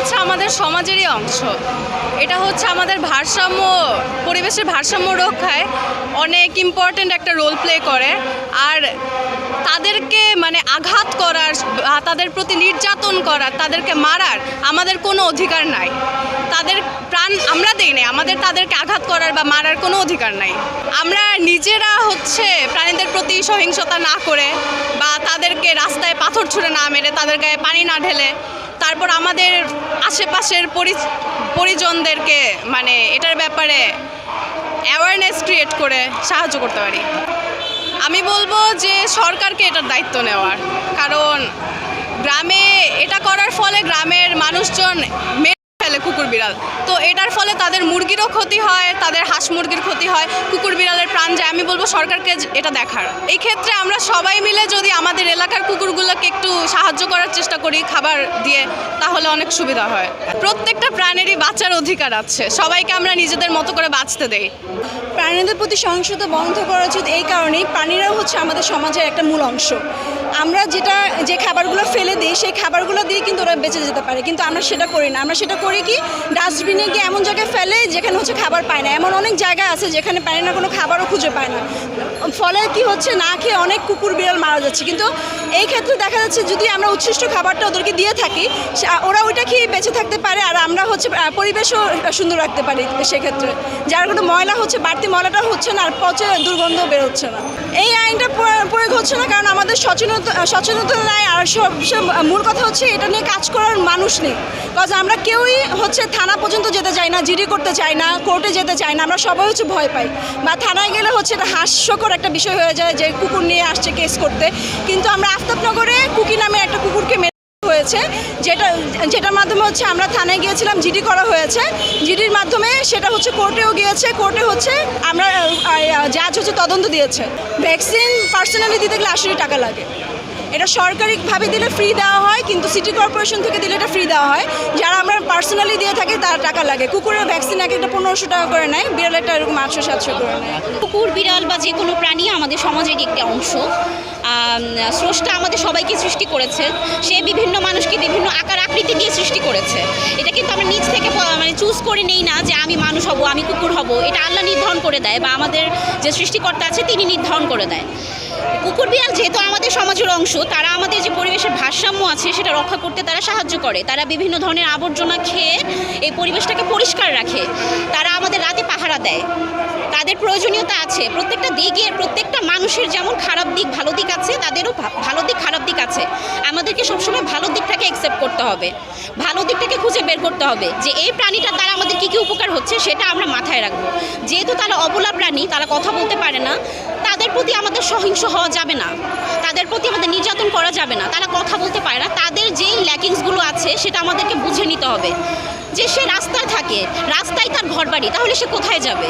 হচ্ছে আমাদের সমাজেরই অংশ। এটা হচ্ছে আমাদের পরিবেশের ভারসাম্য রক্ষায় অনেক ইম্পর্ট্যান্ট একটা রোল প্লে করে। আর তাদেরকে আঘাত করার, তাদের প্রতি নির্যাতন করার, তাদেরকে মারার আমাদের কোনো অধিকার নাই। তাদের প্রাণ আমরা দেই নাই, তাদেরকে আঘাত করার বা মারার কোনো অধিকার নাই। আমরা নিজেরা প্রাণীদের প্রতি সহিংসতা না করে বা তাদেরকে রাস্তায় পাথর ছুঁড়ে না মেরে, তাদের গায়ে পানি না ঢেলে, তারপর আমাদের আশেপাশের পরিজনদেরকে এটার ব্যাপারে অ্যাওয়ারনেস ক্রিয়েট করে সাহায্য করতে পারি। আমি বলবো যে সরকারকে এটার দায়িত্ব নেওয়ার, কারণ গ্রামে এটা করার ফলে গ্রামের মানুষজন ফেলে কুকুর বিড়াল, তো এটার ফলে তাদের মুরগিরও ক্ষতি হয়, তাদের হাঁস মুরগির ক্ষতি হয়, কুকুর বিড়ালের প্রাণ যায়। আমি বলবো সরকারকে এটা দেখার। এই ক্ষেত্রে আমরা সবাই মিলে যদি আমাদের এলাকার কুকুরগুলোকে একটু সাহায্য করার চেষ্টা করি খাবার দিয়ে, তাহলে অনেক সুবিধা হয়। প্রত্যেকটা প্রাণেরই বাঁচার অধিকার আছে, সবাইকে আমরা নিজেদের মতো করে বাঁচতে দেই। প্রাণীদের প্রতি সহিংসতা বন্ধ করা উচিত এই কারণেই, প্রাণীরাও আমাদের সমাজের একটা মূল অংশ। আমরা যে খাবারগুলো ফেলে দিই, সেই খাবারগুলো দিয়ে কিন্তু ওরা বেঁচে যেতে পারে, কিন্তু আমরা সেটা করি না। আমরা সেটা করি কি, ডাস্টবিনে গিয়ে এমন জায়গায় ফেলে যেখানে খাবার পায় না। এমন অনেক জায়গা আছে যেখানে প্রাণীরা কোনো খাবারও খুঁজে পায় না, ফলে কি না খেয়ে অনেক কুকুর বিড়াল মারা যাচ্ছে। কিন্তু এই ক্ষেত্রে দেখা যাচ্ছে যদি আমরা উচ্ছিষ্ট খাবারটা ওদেরকে দিয়ে থাকি, ওরা ওইটা খেয়ে বেঁচে থাকতে পারে, আর আমরা পরিবেশও সুন্দর রাখতে পারি সেক্ষেত্রে। যার কোনো ময়লা বাড়তি ময়লাটা না, আর পচে দুর্গন্ধ বেরোচ্ছে না। এই আইনটা প্রয়োগ হচ্ছে না কারণ আমাদের সচেতনতা নাই, আর সব মূল কথা এটা নিয়ে কাজ করার মানুষ নেই। কজ আমরা কেউই থানা পর্যন্ত যেতে চাই না, জিডি করতে চাই না, কোর্টে যেতে চাই না। আমরা সবাই ভয় পাই, বা থানায় গেলে এটা হাস্যকর একটা বিষয় হয়ে যায় যে কুকুর নিয়ে আসছে কেস করতে। কিন্তু আমরা আফতাবনগরে কুকি নামে একটা কুকুরকে হয়েছে, যেটার মাধ্যমে আমরা থানায় গিয়েছিলাম, জিডি করা হয়েছে। জিডির মাধ্যমে সেটা কোর্টেও গিয়েছে, কোর্টে আমরা জাজ তদন্ত দিয়েছে। ভ্যাকসিন পার্সোনালি দিতে গেলে 80 টাকা লাগে। এটা সরকারিভাবে দিলে ফ্রি দেওয়া হয়, কিন্তু সিটি কর্পোরেশন থেকে দিলে এটা ফ্রি দেওয়া হয়। যারা আমরা পার্সোনালি দিয়ে থাকি তার টাকা লাগে। কুকুরের ভ্যাকসিন একটা 1500 টাকা করে নেয়, বিড়ালেরটা এরকম 800-700 করে নেয়। কুকুর বিড়াল বা যে কোনো প্রাণী আমাদের সমাজেরই একটি অংশ। স্রষ্টা আমাদের সবাইকে সৃষ্টি করেছে, সে বিভিন্ন মানুষকে বিভিন্ন আকার আকৃতি দিয়ে সৃষ্টি করেছে। এটা কিন্তু আমরা নিজ থেকে চুজ করে নেই না যে আমি মানুষ হব, আমি কুকুর হব। এটা আল্লাহ নির্ধারণ করে দেয়, বা আমাদের যে সৃষ্টিকর্তা আছে তিনি নির্ধারণ করে দেয়। কুকুর বিড়াল যেহেতু আমাদের সমাজের অংশ, তারা আমাদের যে পরিবেশের ভারসাম্য আছে সেটা রক্ষা করতে তারা সাহায্য করে। তারা বিভিন্ন ধরনের আবর্জনা খেয়ে এই পরিবেশটাকে পরিষ্কার রাখে। তারা আমাদের রাতে পাহারা দেয়, তাদের প্রয়োজনীয়তা আছে। প্রত্যেকটা দিকের প্রত্যেকটা মানুষের যেমন খারাপ দিক ভালো দিক আছে, তাদেরও ভালো দিক খারাপ দিক আছে। আমাদেরকে সবসময় ভালো দিকটাকে অ্যাকসেপ্ট করতে হবে, ভালো দিকটাকে খুঁজে বের করতে হবে যে এই প্রাণীটার দ্বারা আমাদের কী কী উপকার হচ্ছে সেটা আমরা মাথায় রাখবো। যেহেতু তারা অবলা প্রাণী, তারা কথা বলতে পারে না, তাদের প্রতি আমাদের সহিংস হওয়া যাবে না, তাদের প্রতি আমাদের নির্যাতন করা যাবে না। তারা কথা বলতে পারে না, তাদের যেই ল্যাকিংসগুলো আছে সেটা আমাদেরকে বুঝে নিতে হবে। যে সে রাস্তায় থাকে, রাস্তায় তার ঘরবাড়ি, তাহলে সে কোথায় যাবে?